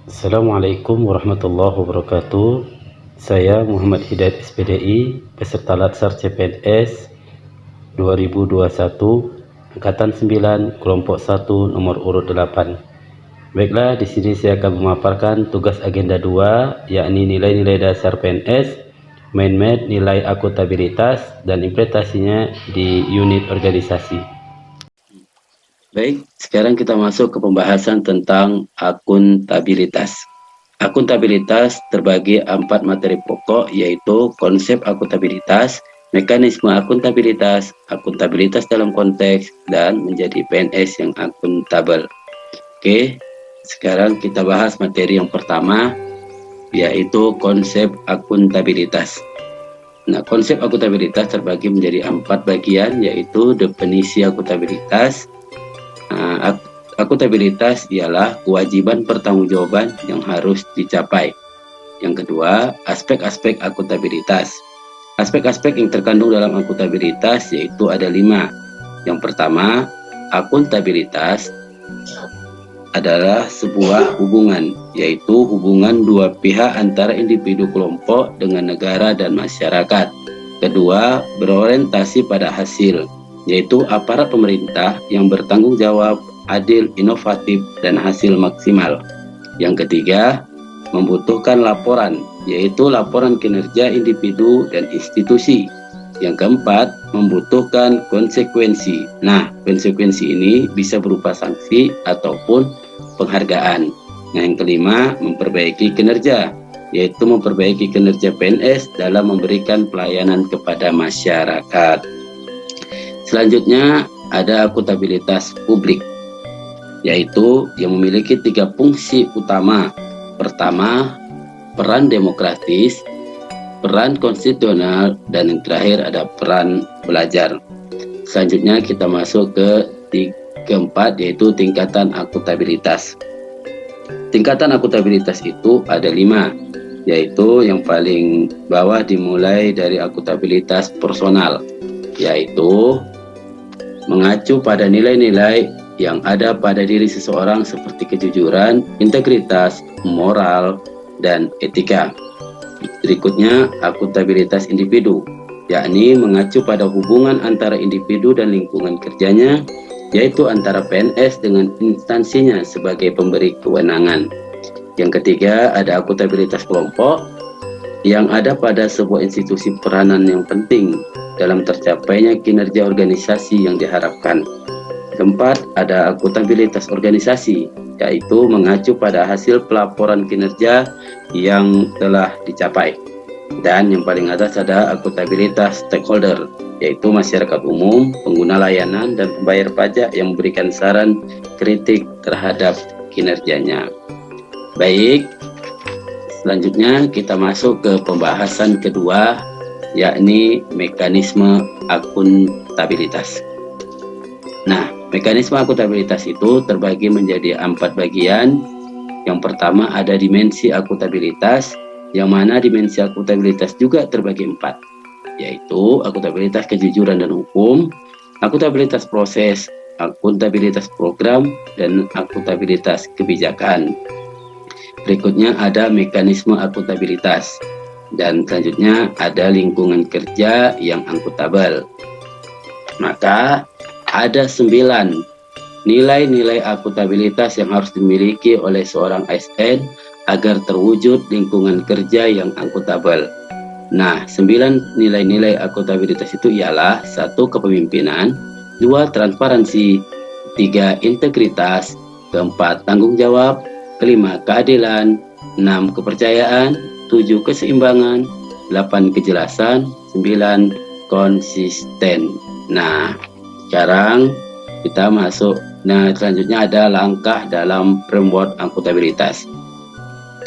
Assalamualaikum warahmatullahi wabarakatuh. Saya Muhammad Hidayat SPDI, peserta Latsar CPNS 2021, Angkatan 9, Kelompok 1, nomor urut 8. Baiklah, di sini saya akan memaparkan tugas agenda 2, yakni nilai-nilai dasar PNS, main-made nilai akuntabilitas, dan implementasinya di unit organisasi. Baik, sekarang kita masuk ke pembahasan tentang akuntabilitas. Akuntabilitas terbagi 4 materi pokok, yaitu konsep akuntabilitas, mekanisme akuntabilitas, akuntabilitas dalam konteks, dan menjadi PNS yang akuntabel. Oke, sekarang kita bahas materi yang pertama, yaitu konsep akuntabilitas. Nah, konsep akuntabilitas terbagi menjadi 4 bagian, yaitu definisi akuntabilitas. Akuntabilitas ialah kewajiban pertanggungjawaban yang harus dicapai. Yang kedua, aspek-aspek akuntabilitas. Aspek-aspek yang terkandung dalam akuntabilitas yaitu ada 5. Yang pertama, akuntabilitas adalah sebuah hubungan, yaitu hubungan dua pihak antara individu kelompok dengan negara dan masyarakat. Kedua, berorientasi pada hasil, yaitu aparat pemerintah yang bertanggung jawab, adil, inovatif, dan hasil maksimal. Yang ketiga, membutuhkan laporan, yaitu laporan kinerja individu dan institusi. Yang keempat, membutuhkan konsekuensi. Nah, konsekuensi ini bisa berupa sanksi ataupun penghargaan. Nah, yang kelima, memperbaiki kinerja, yaitu memperbaiki kinerja PNS dalam memberikan pelayanan kepada masyarakat. Selanjutnya, ada akuntabilitas publik, yaitu yang memiliki 3 fungsi utama. Pertama, peran demokratis, peran konstitusional, dan yang terakhir ada peran belajar. Selanjutnya kita masuk ke keempat, yaitu tingkatan akuntabilitas. Tingkatan akuntabilitas itu ada 5, yaitu yang paling bawah dimulai dari akuntabilitas personal, yaitu mengacu pada nilai-nilai yang ada pada diri seseorang seperti kejujuran, integritas, moral, dan etika. Berikutnya, akuntabilitas individu, yakni mengacu pada hubungan antara individu dan lingkungan kerjanya, yaitu antara PNS dengan instansinya sebagai pemberi kewenangan. Yang ketiga, ada akuntabilitas kelompok, yang ada pada sebuah institusi peranan yang penting dalam tercapainya kinerja organisasi yang diharapkan. Keempat, ada akuntabilitas organisasi, yaitu mengacu pada hasil pelaporan kinerja yang telah dicapai. Dan yang paling atas ada akuntabilitas stakeholder, yaitu masyarakat umum, pengguna layanan, dan pembayar pajak yang memberikan saran kritik terhadap kinerjanya. Baik, selanjutnya kita masuk ke pembahasan kedua, yakni mekanisme akuntabilitas. Nah, mekanisme akuntabilitas itu terbagi menjadi 4 bagian. Yang pertama ada dimensi akuntabilitas, yang mana dimensi akuntabilitas juga terbagi 4, yaitu akuntabilitas kejujuran dan hukum, akuntabilitas proses, akuntabilitas program, dan akuntabilitas kebijakan. Berikutnya ada mekanisme akuntabilitas, dan selanjutnya ada lingkungan kerja yang akuntabel. Maka ada 9 nilai-nilai akuntabilitas yang harus dimiliki oleh seorang ASN agar terwujud lingkungan kerja yang akuntabel. Nah, 9 nilai-nilai akuntabilitas itu ialah 1. Kepemimpinan, 2. Transparansi, 3. Integritas, 4. Tanggung jawab, 5. Keadilan, 6. Kepercayaan, 7. Keseimbangan, 8. Kejelasan, 9. Konsisten. Nah, sekarang kita masuk. Nah, selanjutnya ada langkah dalam framework akuntabilitas.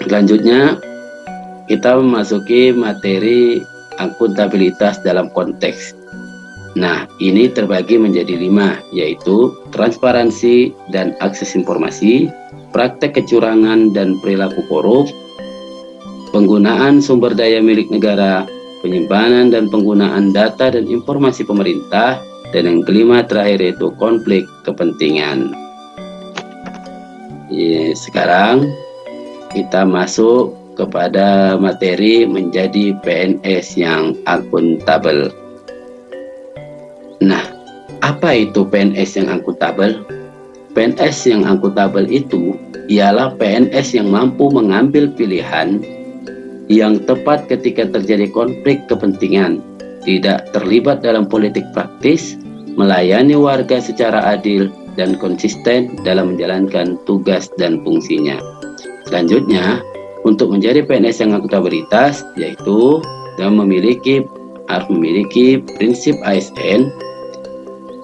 Selanjutnya kita memasuki materi akuntabilitas dalam konteks. Nah, ini terbagi menjadi 5, yaitu transparansi dan akses informasi, praktek kecurangan dan perilaku korup, penggunaan sumber daya milik negara, penyimpanan dan penggunaan data dan informasi pemerintah, dan yang kelima terakhir yaitu konflik kepentingan. Sekarang kita masuk kepada materi menjadi PNS yang akuntabel. Nah, apa itu PNS yang akuntabel? PNS yang akuntabel itu ialah PNS yang mampu mengambil pilihan yang tepat ketika terjadi konflik kepentingan, tidak terlibat dalam politik praktis, melayani warga secara adil, dan konsisten dalam menjalankan tugas dan fungsinya. Selanjutnya, untuk menjadi PNS yang akuntabilitas, yaitu harus memiliki prinsip ASN,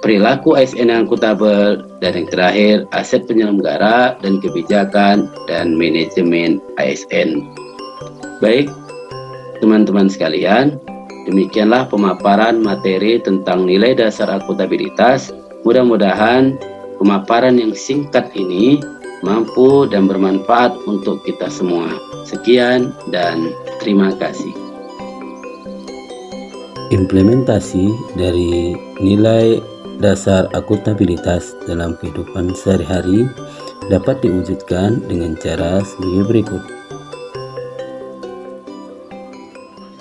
perilaku ASN yang akuntabel, dan yang terakhir, aset penyelenggara dan kebijakan dan manajemen ASN. Baik, teman-teman sekalian, demikianlah pemaparan materi tentang nilai dasar akuntabilitas. Mudah-mudahan pemaparan yang singkat ini mampu dan bermanfaat untuk kita semua. Sekian dan terima kasih. Implementasi dari nilai dasar akuntabilitas dalam kehidupan sehari-hari dapat diwujudkan dengan cara sebagai berikut.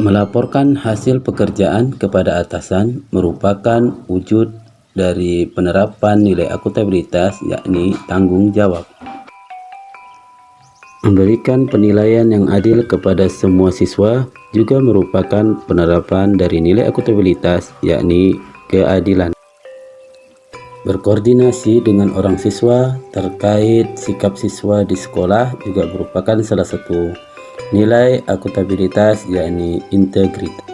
Melaporkan hasil pekerjaan kepada atasan merupakan wujud dari penerapan nilai akuntabilitas, yakni tanggung jawab. Memberikan penilaian yang adil kepada semua siswa juga merupakan penerapan dari nilai akuntabilitas, yakni keadilan. Berkoordinasi dengan orang siswa terkait sikap siswa di sekolah juga merupakan salah satu nilai akuntabilitas, yakni integritas.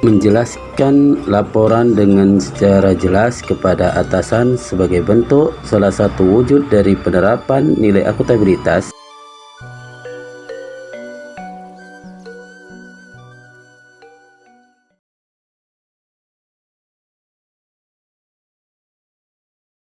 Menjelaskan laporan dengan secara jelas kepada atasan sebagai bentuk salah satu wujud dari penerapan nilai akuntabilitas.